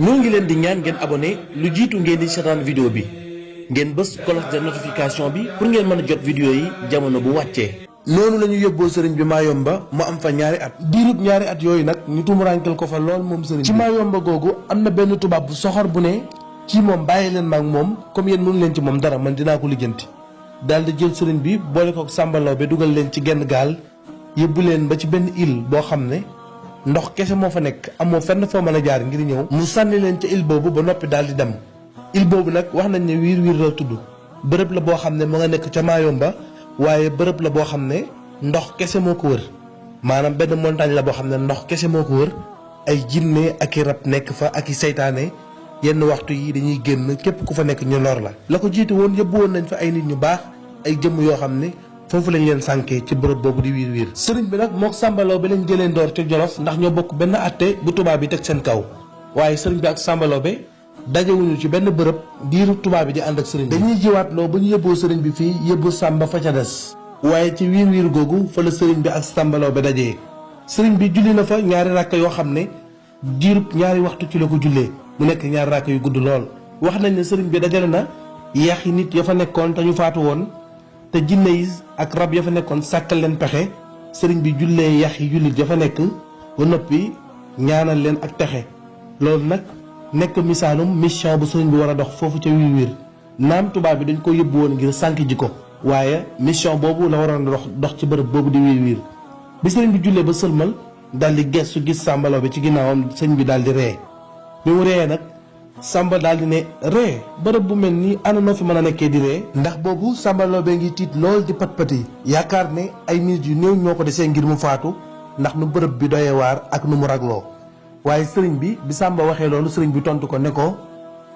ñoo ngi leen di ñaan ngeen abonné lu jiitu ngeen di seetaan vidéo bi ngeen bës cloche de notification bi pour ngeen mën a jot vidéo yi jamono bu wàccee. noonu la ñu yóbboo sëriñ bi Mayumba mu am fa ñaari at diirub ñaari at yooyu nag ñu tumuraankel ko fa lool moom sëriñ bi ci Mayumba googu am na benn tubaab bu soxor bu ne kii moom bàyyi leen ma ak moom comme yéen mënu leen ci moom dara man dinaa ko lijjanti daal di jël sëriñ bi boole ko Samba Laobé dugal leen ci genn gaal yóbbu leen ba ci benn île boo xam ne ndox kese moo fa nekk amoo fenn foo mën a jaar ngir ñëw mu sànni leen ca île boobu ba noppi daal di dem île boobu nag wax nañ ne wiir wiir la tudd bërëb la boo xam ne mu nga nekk ca Mayumba waaye bërëb la boo xam ne ndox kese moo ko wër maanaam benn montagne la boo xam ne ndox kese moo ko wër ay jinne ak i rab nekk fa ak i seytaane yenn waxtu yi dañuy génn képp ku fa nekk ñu lor la ko jiitu woon yóbbu woon nañ fa ay nit ñu baax ay jëmm yoo xam ne foofu lañ leen sànkee ci bërëb boobu di wiir wiir sëriñ bi nag mook Samba Laobé lañ jëlee ndoor ca Jolof ndax ñoo bokk benn atte bu tubaab bi teg seen kaw waaye sëriñ bi ak Samba Laobé dajewuñu ci benn bërëb diiru tubaab bi di ànd ak sëriñ bi dañuy jiwaatloo ba ñu yóbboo sëriñ bi fii yóbbu Samba fa ca des waaye ci wiir wiir googu fa la sëriñ bi ak Samba Laobé dajee sëriñ bi julli na fa ñaari rakk yoo xam ne diirub ñaari waxtu ci la ko jullee mu nekk ñaari rakk yu gudd lool wax nañ ne sëriñ bi dajale na yax yi nit ya fa nekkoon te ñu faatu woon te jinne yi ak rab ya fa nekkoon sàkkal leen pexe sëriñ bi jullee yax yi jullit ya fa nekk ba noppi ñaanal leen ak texe loolu nag nekk misaalum mission bu sëriñ bi war a dox foofu ca wiir wiir naam tubaab bi dañ ko yóbbu woon ngir sànk ji ko waaye mission boobu la waroon dox ci bërëb boobu di wiir wiir bi sëriñ bi jullee ba sëlmal daal di gestu gis Samba Laobé ci ginnaawam sëriñ bi daal di ree bi mu ree nag Samba daal di ne ree bërëb bu mel nii ana noo fi mën a nekkee di ree ndax boobu Samba Laobé ngi tiit lool di pat-pati yaakaar ne ay minutes yu néew ñoo ko desee ngir mu faatu ndax nu bërëb bi doyee waar ak nu mu ragloo waaye sëriñ bi Samba waxee loolu sëriñ bi tontu ko ne ko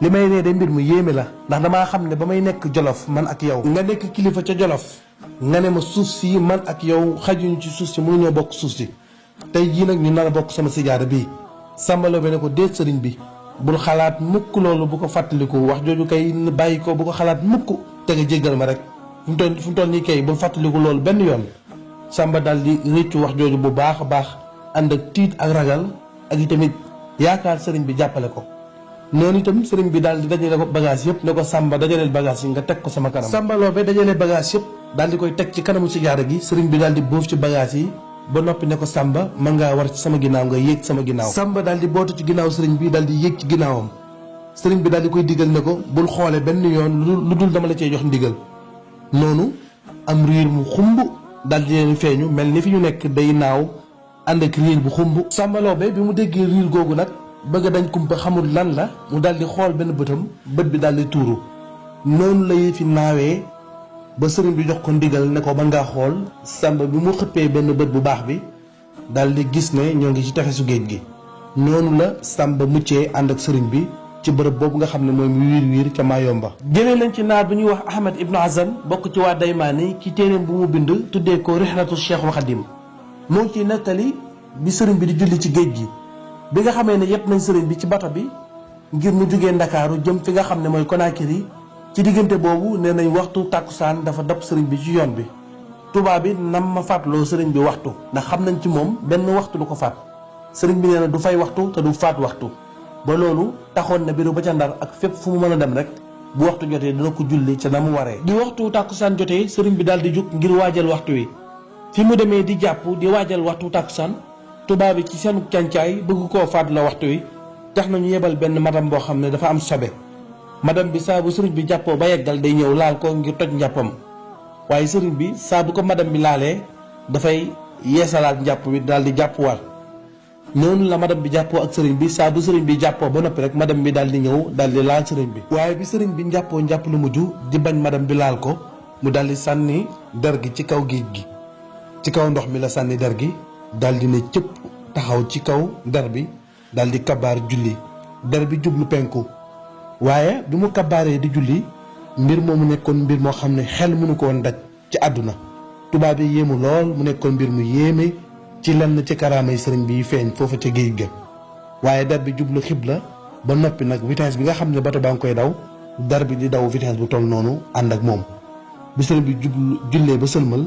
li may ree de mbir mu yéeme la ndax damaa xam ne ba may nekk Jolof man ak yow nga nekk kilifa ca Jolof nga ne ma suuf si man ak yow xajuñu ci suuf si mënuñoo bokk suuf si tey jii nag ñu nar a bokk sama sijaada bii Samba Laobé ne ko déet sëriñ bi bul xalaat mukk loolu bu ko fàttaliku wax jooju kay bàyyi ko bu ko xalaat mukk te nga jéggal ma rek fu mu toll nii kay bul fàttaliku loolu benn yoon Samba daal di rëccu wax jooju bu baax a baax ànd ak tiit ak ragal ak itamit yaakaar sëriñ bi jàppale ko noonu itam sëriñ bi daal di dajale ko bagage yëpp ne ko Samba dajaleel bagage yi nga teg ko sama kanam Samba Laobé dajale bagage yëpp daal di koy teg ci kanamu sijaada gi sëriñ bi daal di bóof ci bagage yi ba noppi ne ko Samba mën ngaa war ci sama ginnaaw nga yéeg sama ginnaaw Samba daal di bootu ci ginnaaw sëriñ bi daal di yéeg ci ginnaawam sëriñ bi daal di koy digal ne ko bul xoole benn yoon lu dul dama la cee jox ndigal noonu am riir mu xumb daal di leen feeñu mel ni fi ñu nekk day naaw ànd ak riir bu xumb Samba Laobé bi mu déggee riir googu nag bëgg dañ kumpa xamul lan la mu daal di xool benn bëtam bët bi daal di tuuru noonu la fi naawee ba sëriñ bi jox ko ndigal ne ko mën ngaa xool Samba bi mu xëppee benn bët bu baax bi daal di gis ne ñoo ngi ci tefesu géej gi noonu la Samba muccee ànd ak sëriñ bi ci bërëb boobu nga xam ne mooy wiir wiir ca Mayumba jëlee nañ ci naar bi ñuy wax Ahmad Ibnu Hazan bokk ci waa Daymaani ci téeréem bu mu bind tuddee ko Rihlatu Cheikhul Khadim moo ngi ciy nettali bi sëriñ bi di julli ci géej gi bi nga xamee ne yëpp nañ sëriñ bi ci bato bi ngir mu jugee Ndakaaru jëm fi nga xam ne mooy Conakry ci diggante boobu nee nañ waxtu tàkkusaan dafa dab sëriñ bi ci yoon bi tubaab bi nam ma fàttaloo sëriñ bi waxtu ndax xam nañ ci moom benn waxtu du ko faat sëriñ bi nee na du fay waxtu te du faat waxtu ba loolu taxoon na biru ba ca Ndar ak fépp fu mu mën a dem rek bu waxtu jotee dina ko julli ca na mu waree di waxtu tàkkusaan jotee sëriñ bi daal di jug ngir waajal waxtu wi fi mu demee di jàpp di waajal waxtu tàkkusaan tubaab bi ci seen càncaay bëgg koo faat la waxtu wi tax nañu yebal benn madam boo xam ne dafa am sobe madame bi saa bu sëriñ bi jàppoo ba yeggal day ñëw laal ko ngir toj njàppam waaye sëriñ bi saa bu ko madame bi laalee dafay yeesalaat njàpp bi daal di jàppuwaat noonu la madame bi jàppoo ak sëriñ bi saa bu sëriñ bi jàppoo ba noppi rek madame bi daal di ñëw daal di laal sëriñ bi waaye bi sëriñ bi njàppoo njàpp lu mujj di bañ madame bi laal ko mu daal di sànni der gi ci kaw géej gi ci kaw ndox mi la sànni der gi daal di ne cëpp taxaw ci kaw der bi daal di kabaar julli der bi jublu penku waaye bi mu kabaaree di julli mbir moomu nekkoon mbir moo xam ne xel mënu ko woon daj ci àdduna tubaab yi yéemu lool mu nekkoon mbir mu yéeme ci lenn ci karaamay sëriñ bi feeñ foofu ca géej ga waaye der bi jublu xibla ba noppi nag vitesse bi nga xam ne bato baa ngi koy daw der bi di daw vitesse bu toll noonu ànd ak moom bi sëriñ bi jublu jullee ba sëlmal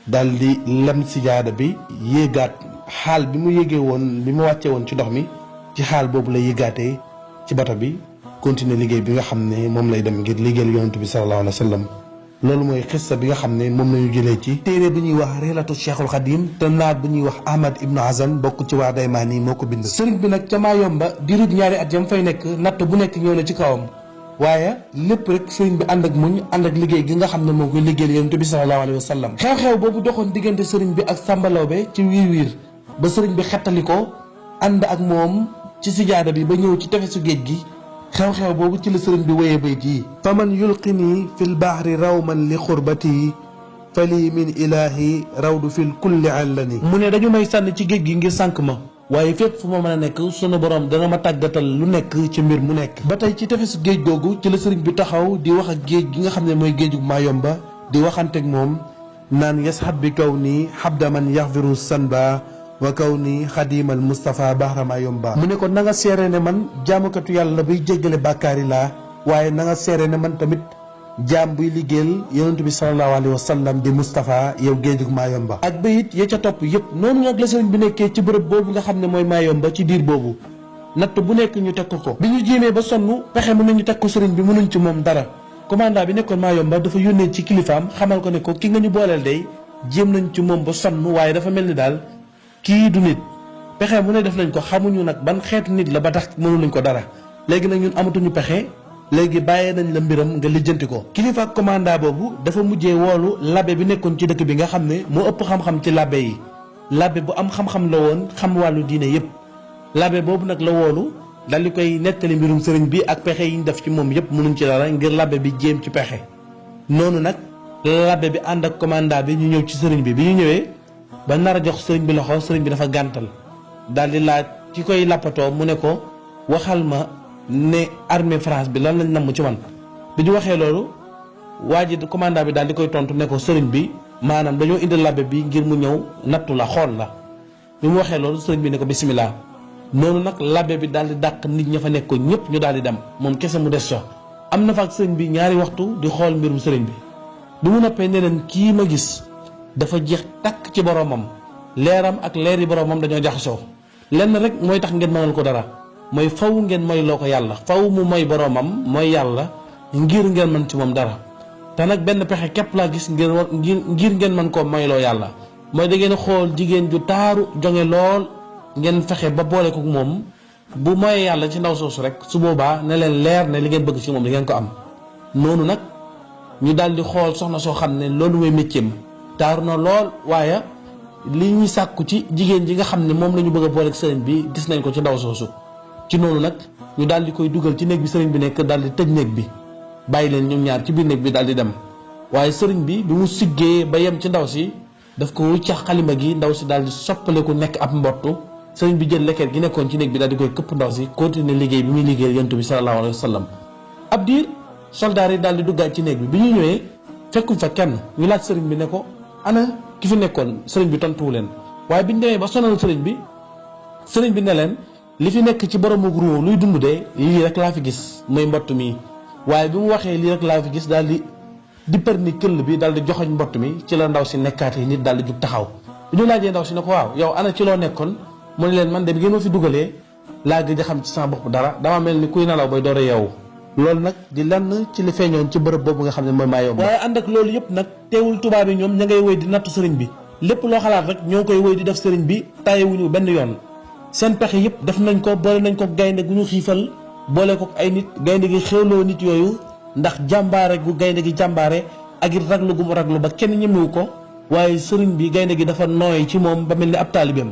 daal di lem sijaada bi yéegaat xaal bi mu yégee woon bi mu wàccee woon ci ndox mi ci xaal boobu la yéegaatee ci bato bi continuer liggéey bi nga xam ne moom lay dem ngir liggéeyal yonent bi sallallahu alayhi wa sallam. loolu mooy xissa bi nga xam ne moom lañu jëlee ci téere bu ñuy wax Rihlatu Cheikhul Khadim te naar bu ñuy wax Ahmad Ibnu Hazan bokk ci waa Daymaani moo ko bind. sëriñ bi nag ca Mayomba diirub ñaari at yam fay nekk natt bu nekk ñëw na ci kawam waaye lépp rek sëriñ bi ànd ak muñ ànd ak liggéey gi nga xam ne moo koy liggéeyal yonent bi sallallahu alayhi wa sallam. xew-xew boobu doxoon diggante sëriñ bi ak Samba Lawbe ci wiir ba sëriñ bi xettali ko ànd ak moom ci sijaada bi ba ñëw ci tefesu géej gi. xew-xew boobu ci la sëriñ bi wéyee bayt yi faman yulqini fi lbahri rawman li xurbati fali min ilahi rawdu fil kulli allani mu ne dañu may sànni ci géej gi ngir sànk ma waaye fépp fu ma mën a nekk sunu borom dana ma tàggatal lu nekk ci mbir mu nekk. ba tey ci tefesu géej googu ci la sëriñ bi taxaw di wax ak géej gi nga xam ne mooy géejug Mayomba di waxanteeg moom naan yashab bi kaw nii habda man yaxfiru sanba wa kaw ni xadimal Moustapha Bahra Mayomba mu ne ko na nga seere ne man jaamukatu yàlla buy jéggale bàkkaari laa waaye na nga seere ne man tamit jaam buy liggéeyal yonent bi sallallahu alayhi wa sallam di Moustapha yow géejug Mayomba. ak bayit ya ca topp yëpp noonu nag la sëriñ bi nekkee ci bërëb boobu nga xam ne mooy Mayomba ci diir boobu natt bu nekk ñu teg ko bi ñu jéemee ba sonn pexe mën nañu teg ko sëriñ bi mënuñ ci moom dara commandant bi nekkoon Mayomba dafa yónnee ci kilifaam xamal ko ne ko ki nga ñu booleel day jéem nañ ci moom ba sonn waaye dafa mel ni daal kii du nit pexe mu ne def nañ ko xamuñu nag ban xeetu nit la ba tax mënu lañ ko dara léegi nag ñun amatuñu pexe léegi bàyyee nañ la mbiram nga lijjanti ko. kilifa ak commandant boobu dafa mujjee woolu labbe bi nekkoon ci dëkk bi nga xam ne moo ëpp xam-xam ci labbe yi labbe bu am xam-xam la woon xam wàllu diine yépp labbe boobu nag la woolu dal di koy nettali mbirum sëriñ bi ak pexe yi ñu def ci moom yépp mënuñ ci dara ngir labbe bi jéem ci pexe noonu nag labbe bi ànd ak commandant bi ñu ñëw ci sëriñ bi ñu ñëwee ba nar a jox sëriñ bi loxo sëriñ bi dafa gàntal daal di laaj ci koy lappatoo mu ne ko waxal ma ne armée France bi lan lañ namm ci man bi ñu waxee loolu waa ji commandant bi daal di koy tontu ne ko sëriñ bi maanaam dañoo indi labbe bi ngir mu ñëw nattu la xool la bi mu waxee loolu sëriñ bi ne ko bisimilah noonu nag labbe bi daal di dàq nit ña fa nekkoon ñëpp ñu daal di dem moom kese mu des so am na fa ak sëriñ bi ñaari waxtu di xool mbirum sëriñ bi mu noppee ne leen kii ma gis dafa jeex takk ci boromam leeram ak leeri boromam dañoo jaxasoo lenn rek mooy tax ngeen mënal ko dara mooy faw ngeen mooy loo ko yàlla faw mu mooy boromam mooy yàlla ngir ngeen mën ci moom dara te nag benn pexe képp laa gis ngir ngeen mën koo moyloo yàlla mooy da ngeen xool jigéen ju taaru jonge lool ngeen fexe ba boole ko moom bu mooy yàlla ci ndaw soosu rek su boobaa ne leen leer ne li ngeen bëgg ci moom di ngeen ko am noonu nag ñu daal di xool soxna soo xam ne loolu mooy métier taaru na lool waaye li ñuy sàkku ci jigéen ji nga xam ne moom la ñu bëgg a boole ak sëriñ bi gis nañ ko ci ndaw soosu ci noonu nag ñu daal di koy dugal ci néeg bi sëriñ bi nekk daal di tëj néeg bi bàyyi leen ñoom ñaar ci biir néeg bi daal di dem waaye sëriñ bi mu siggee ba yem ci ndaw si daf ko wuccax xalima gi ndaw si daal di soppaleku nekk ab mbottu sëriñ bi jël leket gi nekkoon ci néeg bi daal di koy këpp ndaw si continuer liggéey bi muy liggéey yonent bi sallallahu alayhi wa sallam ab diir soldaar yi daal di duggaat ci néeg bi ñu ñëwee fekkuñ fa kenn ñu laaj sëriñ bi ne ko ana ki fi nekkoon sëriñ bi tontuwu leen waaye biñ demee ba sonal sëriñ bi ne leen li fi nekk ci boromu ruuw luy dund de lii rek laa fi gis muy mbott mi waaye bi mu waxee lii rek laa fi gis daal di për ni këll bi daal di joxoñ mbott mi ci la ndaw si nekkaat yi nit daal di jug taxaw bi ñu laajee ndaw si ne ko waaw yow ana ci loo nekkoon mu ne leen man de bi ngeen ma fi dugalee laa gëj a xam ci sama bopp dara dama mel ni kuy nelaw bay door a yeewu loolu nag di lenn ci li feeñoon ci bërëb boobu nga xam ne mooy Mayomba waaye ànd ak loolu yëpp nag teewul tubaab yi ñoom ña ngay wéy di nattu sëriñ bi lépp loo xalaat rek ñoo koy wéy di def sëriñ bi tàyyiwuñu benn yoon seen pexe yëpp def nañ ko boole nañ ko gaynde gu ñu xiifal boole ko ay nit gaynde gi xéwloo nit yooyu ndax jàmbaare gu gaynde gi jàmbaare ak it raglu gu mu raglu ba kenn ñemewu ko waaye sëriñ bi gaynde gi dafa nooy ci moom ba mel ni ab taalibeem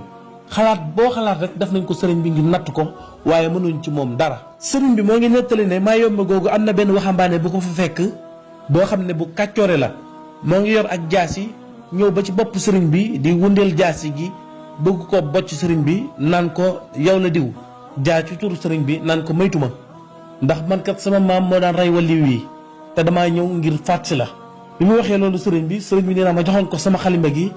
xalaat boo xalaat rek def nañ ko sëriñ bi ngir natt ko waaye mënuñ ci moom dara sëriñ bi moo ngi nettali ne Mayomba googu am na benn waxambaane bu ko fa fekk boo xam ne bu kàccoore la moo ngi yor ak jaasi ñëw ba ci bopp sëriñ bi di wundeel jaasi gi bëgg ko bocc sëriñ bi naan ko yow la diw jaa ci turu sëriñ bi naan ko maytuma ndax man kat sama maam moo daan rey waliw yi te damaa ñëw ngir fàttali la bi mu waxee loolu sëriñ bi nee na ma joxoon ko sama xalima gi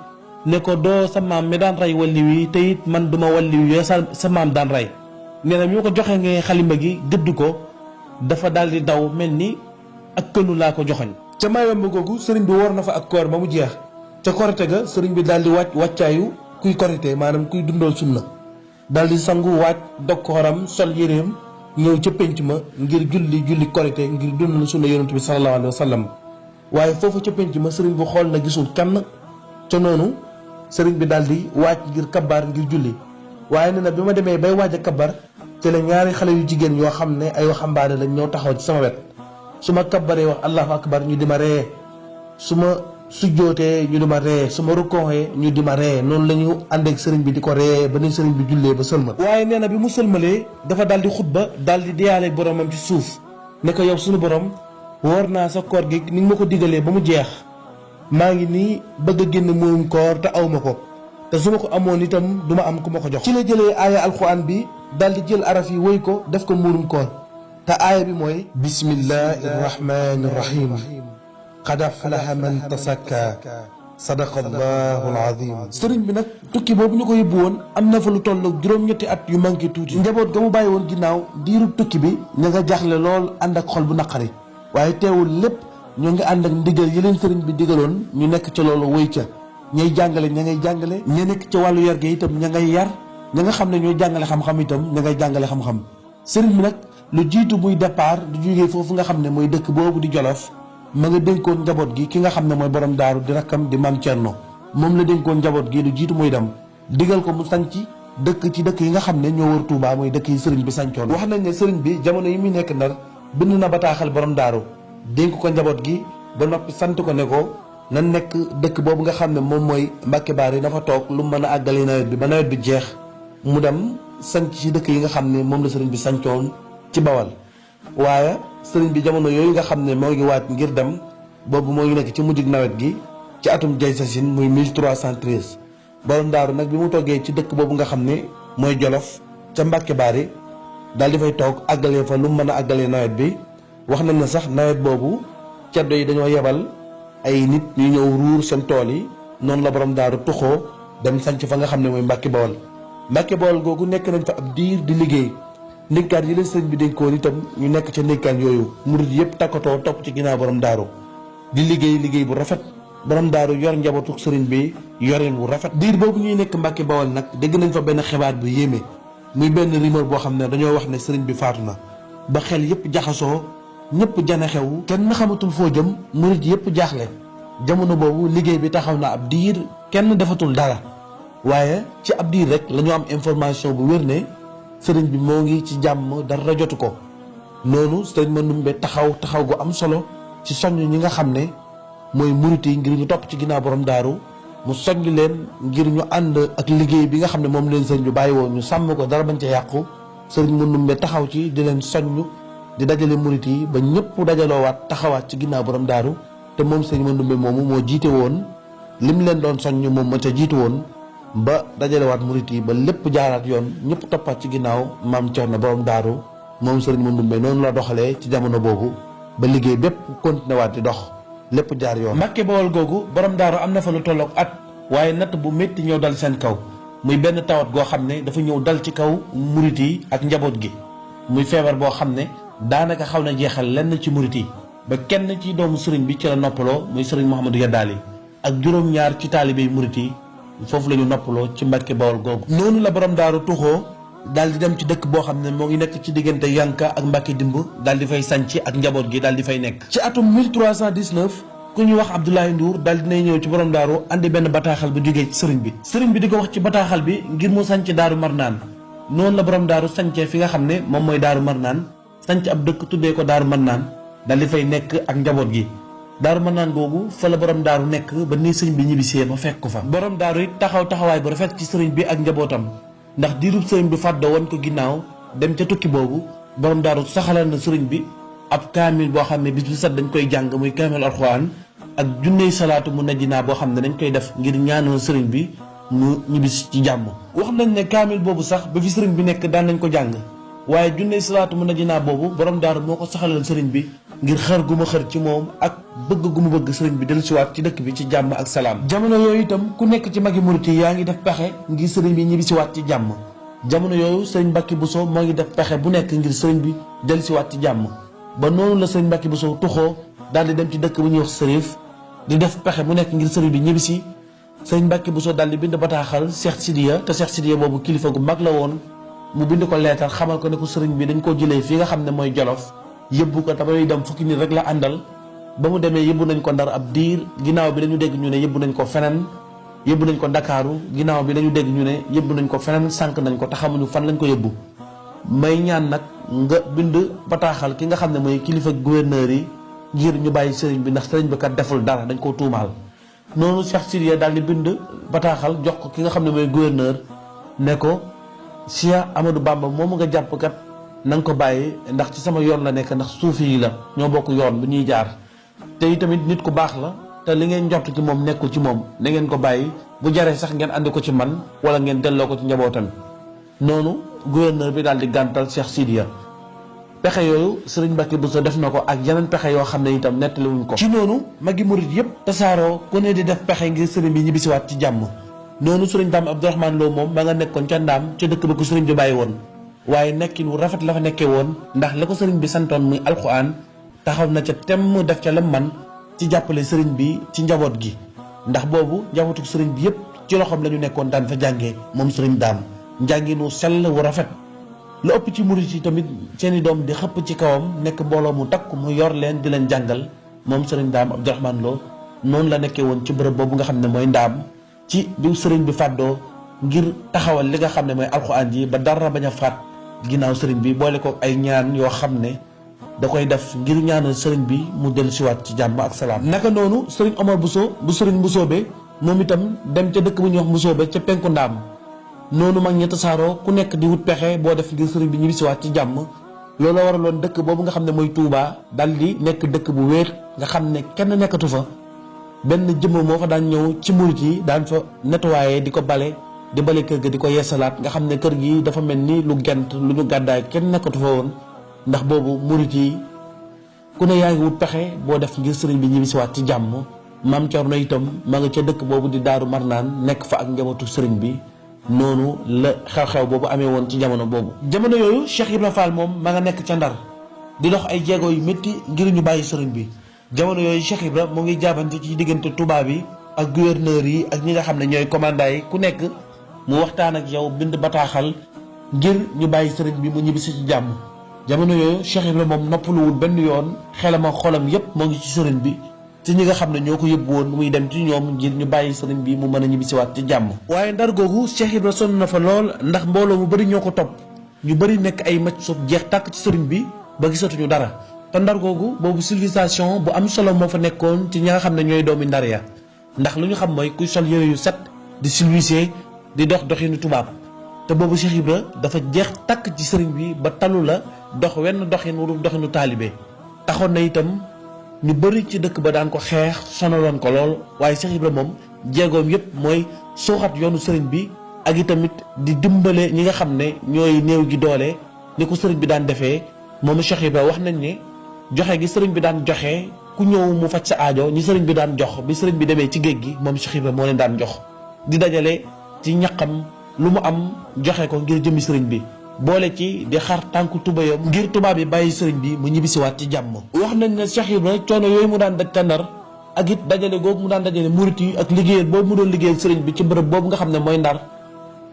ne ko doo sa maam mi daan rey waliw yi te it man duma waliw yoo sa maam daan rey nee na bi ma ko joxee nga xalima gi gëdd ko dafa daal di daw mel ni ak kënu laa ko joxoñ ca Mayomba googu sëriñ bi woor na fa ak koor ba mu jeex ca korite ga sëriñ bi daal di wàccaayu kuy korite maanaam kuy dundal sunna daal di sangu waaj dog kooram sol yéreem ñëw ca pénc ma ngir julli korite ngir dund sunna yonent bi sallallahu alayhi wa sallam. waaye foofu ca pénc ma sëriñ bi xool na gisul kenn ca noonu sëriñ bi daal di waaj ngir kabaar ngir julli waaye nee na bi ma demee bay waaj a kabar ci la ñaari xale yu jigéen yoo xam ne ay waxambaane lañ ñëw taxaw ci sama wet su ma kabaree wax allahu akbar ñu di ma ree su ma sujjootee ñu di ma ree su ma rukkooxee ñu di ma ree noonu la ñu àndeek sëriñ bi di ko ree ba ni sëriñ bi jullee ba sëlmal. waaye nee na bi mu sëlmalee dafa daal di xutba daal di diyaaleeg boromam ci suuf ne ko yow suñu borom woor naa sa koor gi ni nga ma ko digalee ba mu jeex maa ngi nii bëgg a génn muurum koor te aw ma ko te su ma ko amoon itam du ma am ku ma ko jox. ci la jëlee aaya alxuraan bi daal di jël araf yi woy ko def ko muurum koor te aaya bi mooy bismillahi rahmani rahim qad aflaha man tasakka sadaqa allahu alazim. sëriñ bi nag tukki boobu ñu ko yóbbu woon am na fa lu toll juróom-ñetti at yu manqué tuuti. njaboot ga mu bàyyi woon ginnaaw diirub tukki bi ña nga jaaxle lool ànd ak xol bu naqari waaye teewul lépp ñoo ngi ànd ak ndigal yi leen sëriñ bi digaloon ñu nekk ca loolu wéy ca ñay jàngale ña ngay jàngale ña nekk ca wàllu yar ga itam ña ngay yar ña nga xam ne ñooy jàngale xam-xam itam ña ngay jàngale xam-xam. sëriñ bi nag lu jiitu muy départ du jógee foofu nga xam ne mooy dëkk boobu di Jolof ma nga dénkoon njaboot gi ki nga xam ne mooy borom daaru di rakkam di maam Cerno moom la dénkoon njaboot gi lu jiitu muy dem digal ko mu sanc dëkk ci dëkk yi nga xam ne ñoo wër Touba mooy dëkk yi sëriñ bi sancoon. wax nañ ne sëriñ bi jamono yi muy nekk Ndar bind na bataaxal borom daaru dénk ko njaboot gi ba noppi sant ko ne ko na nekk dëkk boobu nga xam ne moom mooy Mbàkke Baari dafa toog lu mën a àggale nawet bi ba nawet bi jeex mu dem sanc ci dëkk yi nga xam ne moom la sëriñ bi sancoon ci Bawal. waaye sëriñ bi jamono yooyu nga xam ne moo ngi waaj ngir dem boobu moo ngi nekk ci mujjug nawet gi ci atum jay sasin muy 1313 borom daaru nag bi mu toggee ci dëkk boobu nga xam ne mooy Jolof ca Mbàkke Baari daal di fay toog àggalee fa lu mën a àggalee nawet bi. wax nañ ne sax nawet boobu ceddo yi dañoo yebal ay nit ñu ñëw ruur seen tool yi noonu la borom daaru tuxoo dem sanc fa nga xam ne mooy Mbàkke Bawol. Mbàkke Bawol googu nekk nañ fa ab diir di liggéey ndénkaan yi leen sëriñ bi dénkoon itam ñu nekk ca ndénkaan yooyu murid yëpp takkatoo topp ci ginnaaw borom daaru di liggéey bu rafet borom daaru yor njabootu sëriñ bi yorin bu rafet. diir boobu ñuy nekk Mbàkke Bawol nag dégg nañ fa benn xibaar bu yéeme muy benn rumeur boo xam ne dañoo wax ne sëriñ bi faatu na ba xel yëpp jaxasoo ñëpp jane xew kenn xamatul foo jëm murid yëpp jaaxle jamono boobu liggéey bi taxaw na ab diir kenn defatul dara waaye ci ab diir rek la ñu am information bu wér ne sëriñ bi moo ngi ci jàmm dara jotu ko noonu sëriñ Mandumbe taxaw gu am solo ci soññ ñi nga xam ne mooy murid yi ngir ñu topp ci ginnaaw borom daaru mu soññ leen ngir ñu ànd ak liggéey bi nga xam ne moom leen sëriñ bi bàyyi woon ñu sàmm ko dara bañ ca yàqu sëriñ Mandumbe taxaw ci di leen soññ di dajale murit yi ba ñëpp dajaloowaat taxawaat ci ginnaaw borom daaru te moom sëñ Mandumbe moomu moo jiite woon lim leen doon soññ moom ma ca jiitu woon ba dajalewaat murit yi ba lépp jaaraat yoon ñëpp toppaat ci ginnaaw maam Cerno borom daaru moom sëriñ Mandumbe noonu la doxalee ci jamono boobu ba liggéey bépp continué waat di dox lépp jaar yoon. Mbàkke Bawol googu borom daaru am na fa lu tolloog at waaye natt bu métti ñëw dal seen kaw muy benn tawat goo xam ne dafa ñëw dal ci kaw murit yi ak njaboot gi muy feebar boo xam ne daanaka xaw na jeexal lenn ci murit yi ba kenn ci doomu sëriñ bi ci la noppaloo muy sëriñ Mouhamadou Yadaali ak juróom-ñaar ci taalibe yi murit yi foofu la ñu noppaloo ci Mbàkke Bawol googu. noonu la borom daaru tuxoo daal di dem ci dëkk boo xam ne moo ngi nekk ci diggante Yanka ak Mbàkke Dimb daal di fay sanc ak njaboot gi daal di fay nekk. ci atum 1319 ku ñuy wax Abdoulaye Ndour daal dinay ñëw ci borom daaru andi benn bataaxal bu jógee ci sëriñ bi. sëriñ bi di ko wax ci bataaxal bi ngir mu sanc Daaru Marnaan noonu la borom daaru sancee fi nga xam ne moom mooy Daaru Marnaan sanc ab dëkk tuddee ko Daaru Marnaan daal di fay nekk ak njaboot gi. Daaru Marnaan googu fa la borom daaru nekk ba nii sëriñ bi ñibbisee ma fekk ko fa. borom daaru it taxawaay bu rafet ci sëriñ bi ak njabootam ndax diirub sëriñ bi fàddoo woon ko ginnaaw dem ca tukki boobu borom daaru saxalal na sëriñ bi ab kaamil boo xam ne bis bu set dañ koy jàng muy kaamil alxuraan ak junney salaatu mu najjinaa boo xam ne dañ koy def ngir ñaanal sëriñ bi mu ñibbisi ci jàmm. wax nañ ne kaamil boobu sax ba fi sëriñ bi nekk daan nañ ko jàng waaye junney salaatu mu najjinaa boobu borom daaru moo ko saxalal sëriñ bi ngir xër gu ma xër ci moom ak bëgg gu mu bëgg sëriñ bi dellusiwaat ci dëkk bi ci jàmm ak salaam. jamono yooyu itam ku nekk ci magi murit yi yaa ngi def pexe ngir sëriñ bi ñibbisiwaat ci jàmm jamono yooyu sëriñ Mbàkke Buso moo ngi def pexe bu nekk ngir sëriñ bi dellusiwaat ci jàmm ba noonu la sëriñ Mbàkke Buso tuxoo daal di dem ci dëkk bu ñuy wax Sërif di def pexe bu nekk ngir sëriñ bi ñibbisi sëriñ Mbàkke Buso daal di bind bataaxal Cheikh Sidiya te Cheikh Sidiya boobu kilifa gu mag la woon mu bind ko leetar xamal ko ne ko sëriñ bi dañ koo jëlee fii nga xam ne mooy Jolof yëbbu ko tamay dem fukki nit rek la àndal ba mu demee yëbbu nañ ko Ndar ab diir ginnaaw bi dañu dégg ñu ne yëbbu nañ ko feneen yëbbu nañ ko Ndakaaru ginnaaw bi dañu dégg ñu ne yëbbu nañ ko feneen sànq nañ ko te xamuñu fan lañ ko yëbbu may ñaan nag nga bind bataaxal ki nga xam ne mooy kilifa gouverneur yi ngir ñu bàyyi sëriñ bi ndax sëriñ bi kat deful dara dañ koo tuumaal. noonu Cheikh Sidiya daal di bind bataaxal jox ko ki nga xam ne mooy gouverneur ne ko Cheikh Amadou Bamba moomu nga jàpp kat na nga ko bàyyi ndax ci sama yoon la nekk ndax suufi yi la ñoo bokk yoon bu ñuy jaar te itamit nit ku baax la te li ngeen njort ci moom nekkul ci moom na ngeen ko bàyyi bu jaree sax ngeen andi ko ci man wala ngeen delloo ko ci njabootam. noonu gouverneur bi daal di gàntal Cheikh Sidiya pexe yooyu Serigne Mbacké Bousso def na ko ak yeneen pexe yoo xam ne itam nettaliwuñ ko. ci noonu magi murit yëpp tasaaroo ku ne di def pexe ngir sëriñ bi ñibbisiwaat ci jàmm. noonu Serigne Dame Abdourahmane Lo moom ba nga nekkoon ca Ndaam ca dëkk ba ko sëriñ bi bàyyi woon waaye nekkin wu rafet la fa nekkee woon ndax la ko sëriñ bi santoon muy alxuraan taxaw na ca temm def ca lam man ci jàppale sëriñ bi ci njaboot gi ndax boobu njabootu sëriñ bi yëpp ci loxoom la ñu nekkoon daan fa jàngee moom Serigne Dame njàngin wu sell wu rafet. lu ëpp ci murit yi tamit seeni doom di xëpp ci kawam nekk mbooloo mu takk mu yor leen di leen jàngal moom Serigne Dame Abdourahmane Lo noonu la nekkee woon ci bërëb boobu nga xam ne mooy Ndaam ci bi sëriñ bi fàddoo ngir taxawal li nga xam ne mooy alxuraan ji ba dara bañ a faat ginnaaw sëriñ bi boole ko ay ñaan yoo xam ne da koy def ngir ñaanal sëriñ bi mu dellu siwaat ci jàmm ak salaam. naka noonu sëriñ Omar Bousso bu sëriñ Mbusoobe moom itam dem ca dëkk bu ñuy wax Mbusoobe ca penku Ndaam noonu mag ñi tasaaroo ku nekk di wut pexe boo def ngir sëriñ bi ñibbisiwaat ci jàmm loolu waraloon dëkk boobu nga xam ne mooy Touba dal di nekk dëkk bu wéer nga xam ne kenn nekkatu fa benn jëmm moo fa daan ñëw ci murit yi daan fa nettoyé di ko bale kër ga di ko yeesalaat nga xam ne kër gi dafa mel ni lu gent lu ñu gàddaay kenn nekkatu fa woon ndax boobu murit yi ku ne yaa ngi wut pexe boo def ngir sëriñ bi ñibbisiwaat ci jàmm. Maam Cerno itam ma nga ca dëkk boobu di Daaru Marnaan nekk fa ak njabootu sëriñ bi noonu la xew-xew boobu amee woon ci jamono boobu. jamono yooyu Cheikh Ibrahima Fall moom ma nga nekk ca Ndar di dox ay jéego yu métti ngir ñu bàyyi sëriñ bi jamono yooyu Cheikh Ibrahima moo ngi jaabante ci diggante tubaab yi ak gouverneur yi ak ñi nga xam ne ñooy commandant yi ku nekk mu waxtaan ak yow bind bataaxal ngir ñu bàyyi sëriñ bi mu ñibbisi ci jàmm. jamono yooyu Cheikh Ibrahima moom noppaluwul benn yoon xelam ak xolam yépp moo ngi ci sëriñ bi ci ñi nga xam ne ñoo ko yëbbu woon muy dem ci ñoom ngir ñu bàyyi sëriñ bi mu mën a ñibbisiwaat ci jàmm. waaye Ndar googu Cheikh Ibrahima sonn na fa lool ndax mbooloo mu bëri ñoo ko topp ñu bëri nekk ay macc suuf jeex tàkk ci sëriñ bi ba gisatuñu dara te Ndar googu boobu civilisation bu am solo moo fa nekkoon ci ñi nga xam ne ñooy doomi Ndar ya ndax lu ñu xam mooy kuy sol yére yu set di civilisé di dox doxinu tubaab te boobu Cheikh Ibrahima dafa jeex tàkk ci sëriñ bi ba talu la dox wenn doxin wu doxinu taalibe taxoon na itam ñu bëri ci dëkk ba daan ko xeex sonaloon ko lool waaye Cheikh Ibrahima moom jéegoom yépp mooy suuxat yoonu sëriñ bi ak itamit di dimbale ñi nga xam ne ñooy néew gi doole ni ko sëriñ bi daan defee moom Cheikh Ibrahima wax nañ ne joxe gi sëriñ bi daan joxe ku ñëw mu faj sa aajo ñi sëriñ bi daan jox bi sëriñ bi demee ci géej gi moom Cheikh Ibrahima moo leen daan jox di dajale ci ñaqam lu mu am joxe ko ngir jëmmi sëriñ bi boole ci di xar tànku tubayam ngir tubaab yi bàyyi sëriñ bi mu ñibbisiwaat ci jàmm. wax nañ ne Cheikh Ibrahima coono yooyu mu daan daj ca Ndar ak it dajale googu mu daan dajale murit yi ak liggéeyal boobu mu doon liggéeyal sëriñ bi ci bërëb boobu nga xam ne mooy Ndar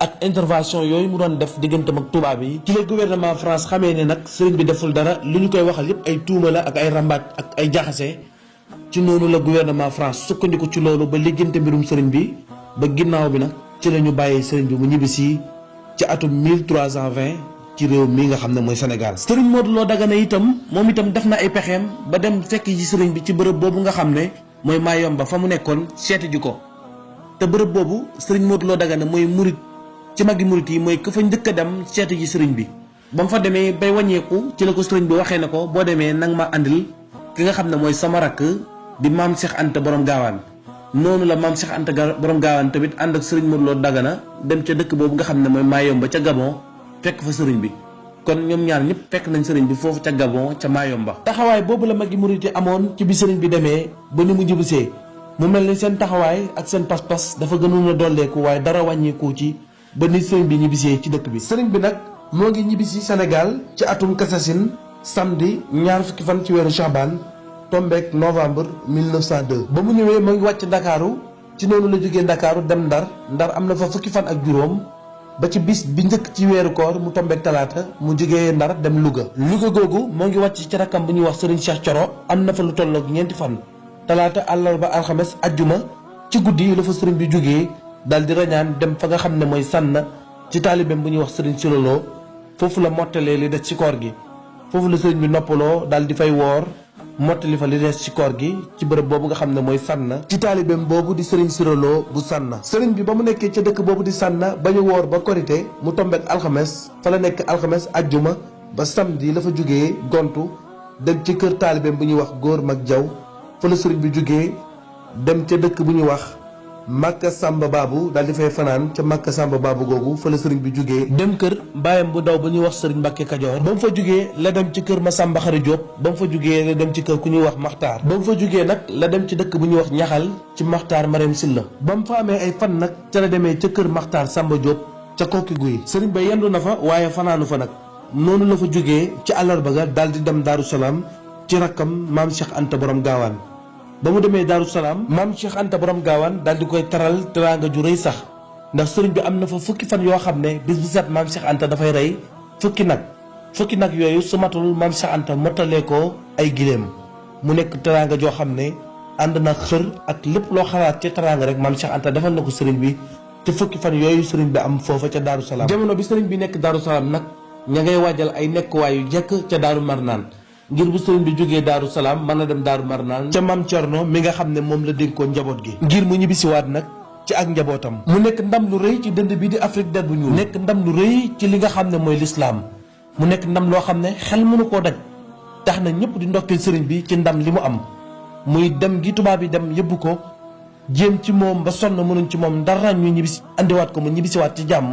ak intervention yooyu mu doon def digganteem ak tubaab yi ci la gouvernement France xamee ne nag sëriñ bi deful dara lu ñu koy waxal yépp ay tuuma la ak ay rambaaj ak ay jaxase ci noonu la gouvernement France sukkandiku ci loolu ba liggante mbirum sëriñ bi ba ginnaaw bi nag ci la ñu bàyyee sëriñ bi mu ñibbisi ci atum 1320 ci réew mi nga xam ne mooy Sénégal. sëriñ Modou Lo Dagana itam moom itam def na ay pexeem ba dem fekk ci sëriñ bi ci bërëb boobu nga xam ne mooy Mayomba fa mu nekkoon seeti ji ko te bërëb boobu sëriñ Modou Lo Dagana mooy murit ci magi murit yi mooy ka fa njëkk a dem seeti ji sëriñ bi ba mu fa demee bay wàññeeku ci la ko sëriñ bi waxee na ko boo demee nang ma andil ki nga xam ne mooy sama rakk di maam Cheikh Anta borom gaawaan noonu la maam Cheikh Anta borom gaawaan tamit ànd ak sëriñ Modou Lo Dagana dem ca dëkk boobu nga xam ne mooy Mayomba ca Gabon fekk fa sëriñ bi kon ñoom ñaar ñëpp fekk nañ sëriñ bi foofu ca Gabon ca Mayomba. taxawaay boobu la magi murit yi amoon ci bi sëriñ bi demee ba ni mu ñibbisee mu mel ni seen taxawaay ak seen pas-pas dafa gënoon a dolleeku waaye dara wàññeeku ci ba ni sëriñ bi ñibbisee ci dëkk bi. sëriñ bi nag moo ngi ñibbisi Sénégal ci atum Kassasin samedi ñaar fukki fan ci weeru Chaban tombeek novembre 1902. ba mu ñëwee moo ngi wàcc Ndakaaru ci noonu la jógee Ndakaaru dem Ndar am na fa fukki fan ak juróom ba ci bis bi njëkk ci weeru koor mu tombeek talaata mu jógee Ndar dem Louga googu moo ngi wàcc ci rakkam bu ñuy wax Serigne Cheikh Thioro am na fa lu tolloog ñeenti fan talaata àllarba alxames ajjuma ci guddi la fa sëriñ bi jógee daal di rañaan dem fa nga xam ne mooy sànn ci taalibeem bu ñuy wax Serigne Silolo foofu la mottalee li des ci koor gi foofu la sëriñ bi noppaloo daal di fay woor mottali fa li des ci koor gi ci bërëb boobu nga xam ne mooy sànn ci taalibeem boobu di Serigne Silolo bu sànn sëriñ bi ba mu nekkee ca dëkk boobu di sànn ba ñu woor ba korité mu tombeek alxames fa la nekk alxames ajjuma ba samedi la fa jógee gontu dem ci kër taalibeem bu ñuy wax góor mag jaw fa la sëriñ bi jógee dem ca dëkk bu ñuy wax Makka Samba Babu daal di fay fanaan ca Makka Samba Babu googu fa la sëriñ bi jógee dem kër baayam bu daw bu ñuy wax sëriñ Mbàkke Kajoor ba mu fa jógee la dem ci kër Masamba Xari Jóob ba mu fa jógee la dem ci kër ku ñuy wax Maxtaar ba mu fa jógee nag la dem ci dëkk bu ñuy wax Ñaxal ci Maxtaar Marème Silla ba mu fa amee ay fan nag ca la demee ca kër Maxtaar Samba Jóob ca Kokki Guy sëriñ ba yendu na fa waaye fanaanu fa nag noonu la fa jógee ci àllarba ga daal di dem Daaru Salaam ci rakkam maam Cheikh Anta borom gaawaan ba mu demee Daaru Salaam maam Cheikh Anta borom gaawaan daal di koy taral teraanga ju rëy sax ndax sëriñ bi am na fa fukki fan yoo xam ne bis bu set maam Cheikh Anta dafay rey fukki nag yooyu su matul maam Cheikh Anta mottalee ko ay giléem mu nekk teraanga joo xam ne ànd na xër ak lépp loo xalaat ca teraanga rek maam Cheikh Anta defal na ko sëriñ bi te fukki fan yooyu sëriñ bi am foofa ca Daaru Salaam jamono bi sëriñ bi nekk Daaru Salaam nag ña ngay waajal ay nekkuwaay yu jekk ca Daaru Marnaan ngir bu sëriñ bi jógee Daaru Salaam mën a dem Daaru Marnaan ca Maam Cerno mi nga xam ne moom la dénkoon njaboot gi ngir mu ñibbisiwaat nag ci ak njabootam mu nekk ndam lu rëy ci dënd bi di Afrique der bu ñuul nekk ndam lu rëy ci li nga xam ne mooy lislaam mu nekk ndam loo xam ne xel mënu koo daj tax na ñëpp di ndokkeel sëriñ bi ci ndam li mu am muy dem gi tubaab yi dem yëbbu ko jéem ci moom ba sonn mënuñ ci moom dara ñu ñibbisi andiwaat ko mu ñibbisiwaat ci jàmm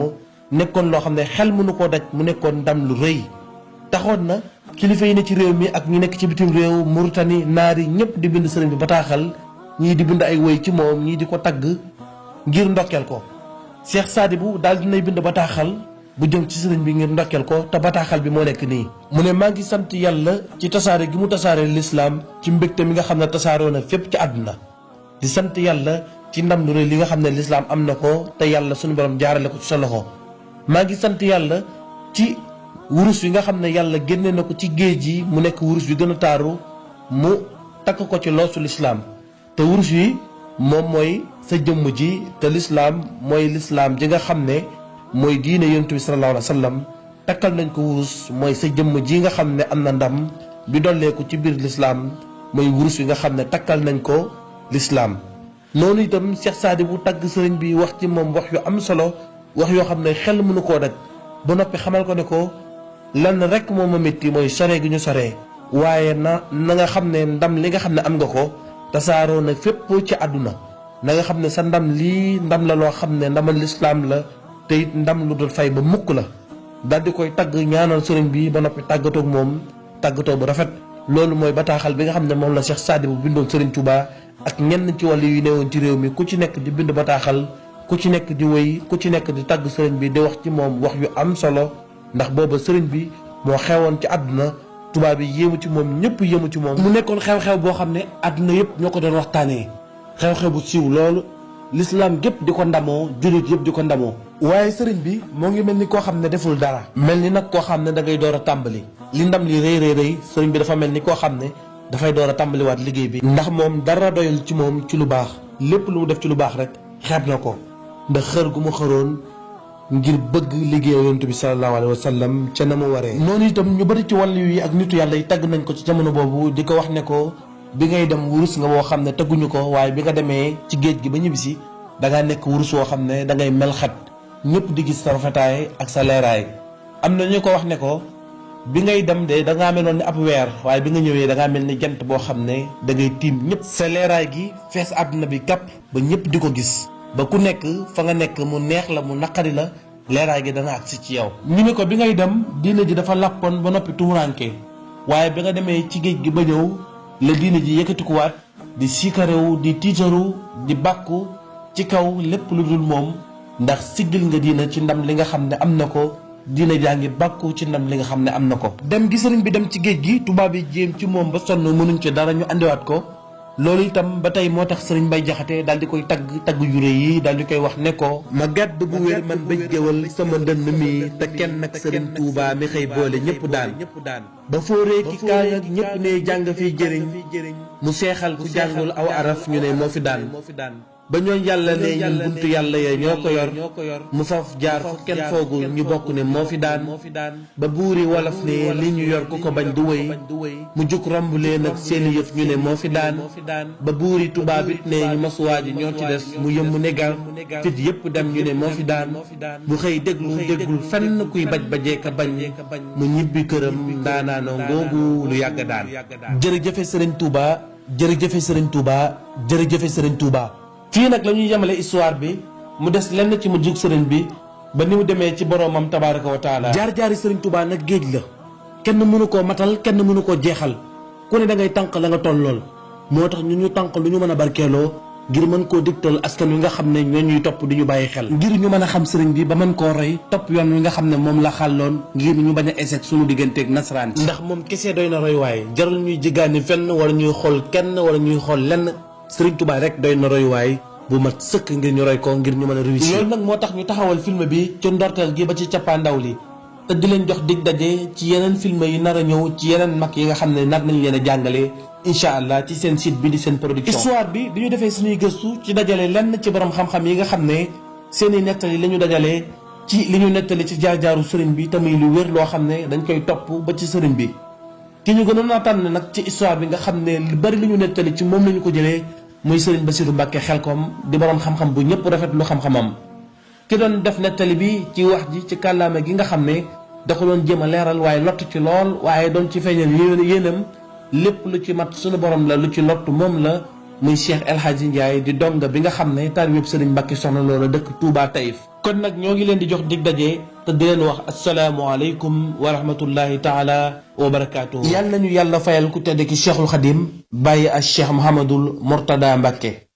nekkoon loo xam ne xel mënu koo daj mu nekkoon ndam lu rëy taxoon na kilifa yi ne ci réew mi ak ñi nekk ci bitim réew Mauritanie naar yi ñëpp di bind sëriñ bi bataaxal ñii di bind ay woy ci moom ñii di ko tagg ngir ndokkeel ko Cheikh Sadibou daal dinay bind bataaxal bu jëm ci sëriñ bi ngir ndokkeel ko te bataaxal bi moo nekk nii mu ne maa ngi sant yàlla ci tasaare gi mu tasaare lislaam ci mbégte mi nga xam ne tasaaroo na fépp ci àdduna di sant yàlla ci ndam lu rëy li nga xam ne lislaam am na ko te yàlla suñu borom jaarale ko ci sa loxo maa ngi sant yàlla ci wurus wi nga xam ne yàlla génne na ko ci géej gi mu nekk wurus wi gën a taaru mu takk ko ci loosu lislaam te wurus wi moom mooy sa jëmm ji te lislaam mooy lislaam ji nga xam ne mooy diine yonent bi sallallahu alayhi wa sallam takkal nañ ko wurus mooy sa jëmm ji nga xam ne am na ndam bi dolleeku ci biir lislaam mooy wurus wi nga xam ne takkal nañ ko lislaam noonu itam Cheikh Sadibou tagg sëriñ bi wax ci moom wax yu am solo wax yoo xam ne xel mënu koo daj ba noppi xamal ko ne ko lenn rek moo ma métti mooy sore gi ñu soree waaye na nga xam ne ndam li nga xam ne am nga ko tasaaroo na fépp ci àdduna na nga xam ne sa ndam lii ndam la loo xam ne ndamal lislaam la te it ndam lu dul fay ba mukk la daal di koy tagg ñaanal sëriñ bi ba noppi tàggatoog moom tàggatoo bu rafet loolu mooy bataaxal bi nga xam ne moom la Cheikh Sadibou bindoon sëriñ Touba ak ñenn ci wàllu yu newoon ci réew mi ku ci nekk di bind bataaxal ku ci nekk di wéy ku ci nekk di tagg sëriñ bi di wax ci moom wax yu am solo ndax booba sëriñ bi moo xewoon ci àdduna tubaab yi yéemu ci moom ñëpp yéemu ci moom mu nekkoon xew-xew boo xam ne àdduna yëpp ñoo ko doon waxtaanee xew-xew bu siiw loolu lislaam gépp di ko ndamoo jullit yëpp di ko ndamoo waaye sëriñ bi moo ngi mel ni koo xam ne deful dara mel ni nag koo xam ne da ngay door a tàmbali li ndam li rëy rëy rëy sëriñ bi dafa mel ni koo xam ne dafay door a tàmbaliwaat liggéey bi ndax moom dara doyul ci moom ci lu baax lépp lu mu def ci lu baax rek xeeb na ko ndax xër gu mu xëroon ngir bëgg liggéey yonent bi sallallahu alayhi wa sallam ca na mu waree noonu itam ñu bëri ci wàllu yi ak nitu yàlla yi tagg nañ ko ci jamono boobu di ko wax ne ko bi ngay dem wurus nga woo xam ne tagguñu ko waaye bi nga demee ci géej gi ba ñibbisi da ngaa nekk wurus woo xam ne da ngay mel xat ñëpp di gis sa rafetaay ak sa leeraay am na ñu ko wax ne ko bi ngay dem de da ngaa meloon ni ab weer waaye bi nga ñëwee da ngaa mel ni jant boo xam ne da ngay tiim ñëpp sa leeraay gi fees àdduna bi kàpp ba ñëpp di ko gis ba ku nekk fa nga nekk mu neex la mu naqari la leeraay gi dana agsi ci yow ñu ne ko bi ngay dem diine ji dafa làppoon ba noppi tumuranke waaye bi nga demee ci géej gi ba ñëw la diine ji yëkkatikuwaat di siikarewu di tiitaru di bàkku ci kaw lépp lu dul moom ndax siggil nga diina ci ndam li nga xam ne am na ko diina jaa ngi bàkku ci ndam li nga xam ne am na ko dem gi sëriñ bi dem ci géej gi tubaab yi jéem ci moom ba sonn mënuñ ci dara ñu andiwaat ko loolu itam ba tey moo tax sëriñ Mbay Jaxate daal di koy tagg yu rëy yi daal di koy wax ne ko ma gàdd bu wér man bëj géwal sama ndënd mi te kenn nag sëriñ Tuubaa mi xëy boole ñëpp daan ba fóoree ki kaay ak ñëpp ne jàng fiy jëriñ mu seexal ku jàngul aw araf ñu ne moo fi daan ba ñooñ yàlla ne ñun buntu yàlla ya ñoo ko yor mu faf jaar fu kenn foogul ñu bokk ne moo fi daan ba buuri wolof ne li ñu yor ku ko bañ du wëy mu juk romb leen ak seeni yëf ñu ne moo fi daan ba buuri tubaab it ne ñu masuwaaji ñoo ci des mu yëm mu negal fit yépp dem ñu ne moo fi daan mu xëy déggul fenn kuy bajee ka bañ mu ñibbi këram ndaanaanoo ngoogu lu yàgg daan jërëjëfe sëriñ Touba jërëjëfe sëriñ Touba jërëjëfe sëriñ Touba. fii nag la ñuy yemale histoire bi mu des lenn ci mu jug sëriñ bi ba ni mu demee ci boroomam tabaaraka wa taala jaar-jaari sëriñ Touba nag géej la kenn mënu koo matal kenn mënu koo jeexal ku ne da ngay tànq la nga tollool moo tax ñu tànq lu ñu mën a barkeeloo ngir mën koo digtal askan wi nga xam ne ñoo ñuy topp di ñu bàyyi xel ngir ñu mën a xam sëriñ bi ba mën koo roy topp yoon wi nga xam ne moom la xàlloon ngir ñu bañ a échec suñu digganteeg nasaraan ndax moom kese doy na roy waaye jarul ñuy jéggaani fenn wala ñuy xool kenn wala ñuy xool lenn sëriñ Touba rek doy na roy waay bu mat sëkk ngir ñu roy ko ngir ñu mën a réussir loolu nag moo tax ñu taxawal film bi ci ndorteel gi ba ci cappaandaw li te di leen jox dig daje ci yeneen film yi nar a ñëw ci yeneen mag yi nga xam ne nar nañ leen a jàngale incha allah ci seen site bi di seen production. histoire bi ñu defee suñuy gëstu ci dajale lenn ci borom xam-xam yi nga xam ne seen i nettali la ñu dajale ci li ñu nettali ci jaar-jaaru sëriñ bi tamit lu wér loo xam ne dañ koy topp ba ci sëriñ bi ki ñu gënoon a tànn nag ci histoire bi nga xam ne lu bari li ñu nettali ci moom la ñu ko jëlee muy sëriñ Bassirou Mbacké Xelkom di borom xam-xam bu ñëpp rafet lu xam-xamam ki doon def nettali bi ci wax ji ci kàllaame gi nga xam ne da ko doon jéem a leeral waaye lott ci lool waaye doon ci feeñal yéenam lépp lu ci mat suñu borom la lu ci lott moom la muy Cheikh El Hadji Ndiaye di donga bi nga xam ne taalibe sëriñ Mbacké Soxna Lo la dëkk Touba Taïf kon nag ñoo ngi leen di jox dig daje te di leen wax asalaamualeykum wa rahmatullahi taala wa barakaatuhu yàlla nañu yàlla fayal ku tedd ki Cheikhul Khadim bàyyi ak Cheikh Mouhamadoul Mourtada Mbacké